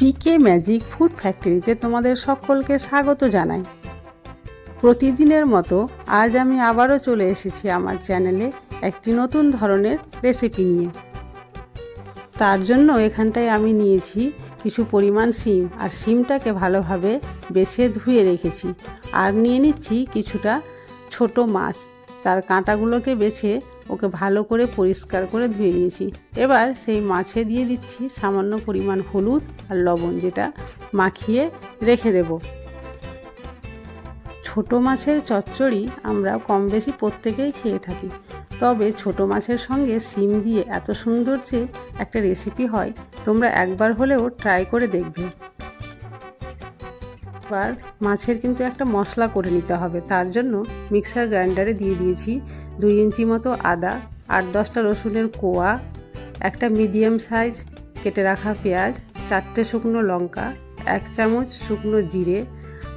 পিকে magic food ফ্যাক্টরিতে তোমাদের সকলকে স্বাগত জানাই। প্রতিদিনের মতো আজ আমি আবারও চলে এসেছি আমার চ্যানেলে একটি নতুন ধরনের রেসিপি নিয়ে। তার জন্য এখানটায় আমি নিয়েছি কিছু পরিমাণ শিম, আর শিমটাকে ভালোভাবে বেছে ধুয়ে রেখেছি। আর নিয়ে নিচ্ছি কিছুটা ছোট মাছ, তার কাঁটাগুলোকে বেছে ওকে ভালো করে পরিষ্কার করে ধুয়ে নিয়েছি। এবার সেই মাছে দিয়ে দিচ্ছি সামান্য পরিমাণ হলুদ আর লবণ, যেটা মাখিয়ে রেখে দেব। ছোট মাছের চচ্চড়ি আমরা কম বেশি প্রত্যেকেই খেয়ে থাকি, তবে ছোট মাছের সঙ্গে শিম দিয়ে এত সুন্দর যে একটা রেসিপি হয়, তোমরা একবার হলেও ট্রাই করে দেখবে। এবার মাছের কিন্তু একটা মশলা করে নিতে হবে। তার জন্য মিক্সার গ্রাইন্ডারে দিয়ে দিয়েছি 2 ইঞ্চি মতো আদা, 8-10টা রসুনের কোয়া, একটা মিডিয়াম সাইজ কেটে রাখা পেঁয়াজ, 4টে শুকনো লঙ্কা, 1 চামচ শুকনো জিরে,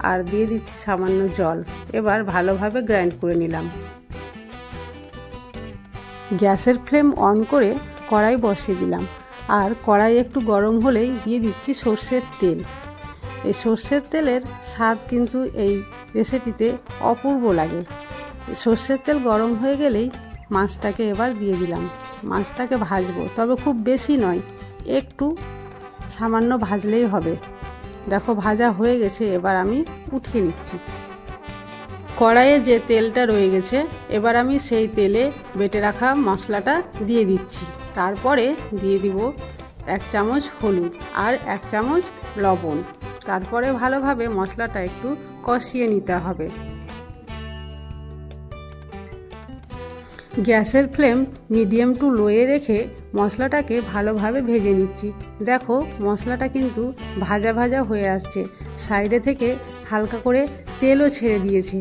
আর দিয়ে দিচ্ছি সামান্য জল। এবার ভালোভাবে গ্রাইন্ড করে নিলাম। গ্যাসের ফ্লেম অন করে কড়াই বসিয়ে দিলাম, আর কড়াই একটু গরম হলেই দিয়ে দিচ্ছি সর্ষের তেল। এই সর্ষের তেলের স্বাদ কিন্তু এই রেসিপিতে অপূর্ব লাগে। সর্ষের তেল গরম হয়ে গেলেই মাছটাকে এবার দিয়ে দিলাম। মাছটাকে ভাজবো, তবে খুব বেশি নয়, একটু সামান্য ভাজলেই হবে। দেখো ভাজা হয়ে গেছে, এবার আমি উঠিয়ে নিচ্ছি। কড়াইয়ে যে তেলটা রয়ে গেছে, এবার আমি সেই তেলে বেটে রাখা মশলাটা দিয়ে দিচ্ছি। তারপরে দিয়ে দিব 1 চামচ হলুদ আর 1 চামচ লবণ। তারপরে ভালোভাবে মশলাটা একটু কষিয়ে নিতে হবে। গ্যাসের ফ্লেম মিডিয়াম টু লোয়ে রেখে মশলাটাকে ভালোভাবে ভেজে নিচ্ছি। দেখো মশলাটা কিন্তু ভাজা ভাজা হয়ে আসছে, সাইডে থেকে হালকা করে তেলও ছেড়ে দিয়েছে।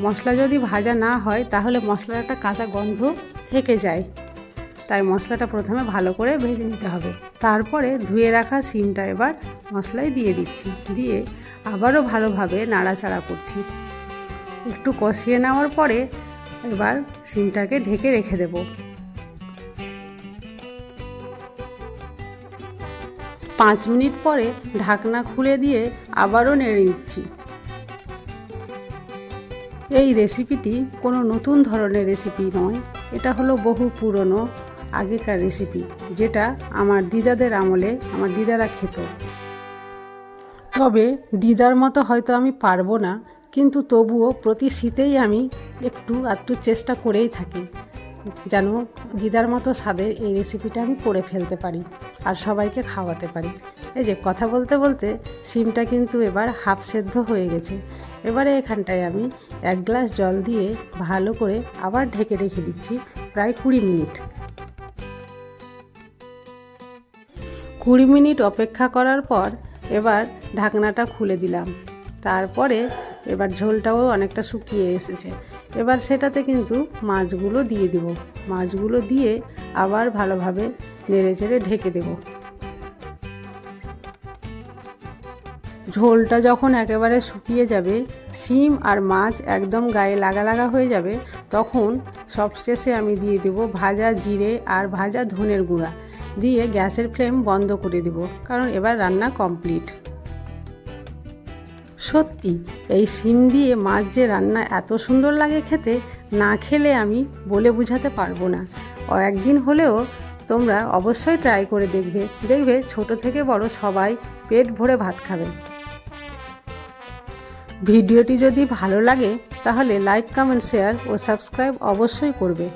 মশলা যদি ভাজা না হয় তাহলে মশলাটা কাঁচা গন্ধ থেকে যায়, তাই মশলাটা প্রথমে ভালো করে ভেজে নিতে হবে। তারপরে ধুয়ে রাখা শিমটা এবার মশলায় দিয়ে দিচ্ছি, দিয়ে আবারও ভালোভাবে নাড়াচাড়া করছি। একটু কষিয়ে নেওয়ার পরে এবার শিমটাকে ঢেকে রেখে দেব। 5 মিনিট পরে ঢাকনা খুলে দিয়ে আবারও নেড়ে দিচ্ছি। এই রেসিপিটি কোনো নতুন ধরনের রেসিপি নয়, এটা হলো বহু পুরনো আগেকার রেসিপি, যেটা আমার দিদাদের আমলে আমার দিদারা খেত। তবে দিদার মতো হয়তো আমি পারবো না, কিন্তু তবুও প্রতি শীতেই আমি একটু আধটু চেষ্টা করেই থাকি যেন দিদার মতো স্বাদের এই রেসিপিটা আমি করে ফেলতে পারি আর সবাইকে খাওয়াতে পারি। এই যে কথা বলতে বলতে শিমটা কিন্তু এবার হাফ সেদ্ধ হয়ে গেছে। এবারে এখানটায় আমি 1 গ্লাস জল দিয়ে ভালো করে আবার ঢেকে রেখে দিচ্ছি প্রায় 20 মিনিট। 20 মিনিট অপেক্ষা করার পর এবার ঢাকনাটা খুলে দিলাম। তারপরে এবার ঝোলটাও অনেকটা শুকিয়ে এসেছে। এবার সেটাতে কিন্তু মাছগুলো দিয়ে দেব। মাছগুলো দিয়ে আবার ভালোভাবে নেড়েচেড়ে ঢেকে দেব। ঝোলটা যখন একেবারে শুকিয়ে যাবে, শিম আর মাছ একদম গায়ে লাগা লাগা হয়ে যাবে, তখন সবশেষে আমি দিয়ে দেব ভাজা জিরে আর ভাজা ধনের গুঁড়া, দিয়ে গ্যাসের ফ্লেম বন্ধ করে দেব, কারণ এবার রান্না কমপ্লিট। সত্যি এই শিম দিয়ে মাছ যে রান্না এত সুন্দর লাগে খেতে, না খেলে আমি বলে বোঝাতে পারবো না। একদিন হলেও তোমরা অবশ্যই ট্রাই করে দেখবে, দেখবে ছোট থেকে বড় সবাই পেট ভরে ভাত খাবে। ভিডিওটি যদি ভালো লাগে তাহলে লাইক, কমেন্ট, শেয়ার ও সাবস্ক্রাইব অবশ্যই করবে।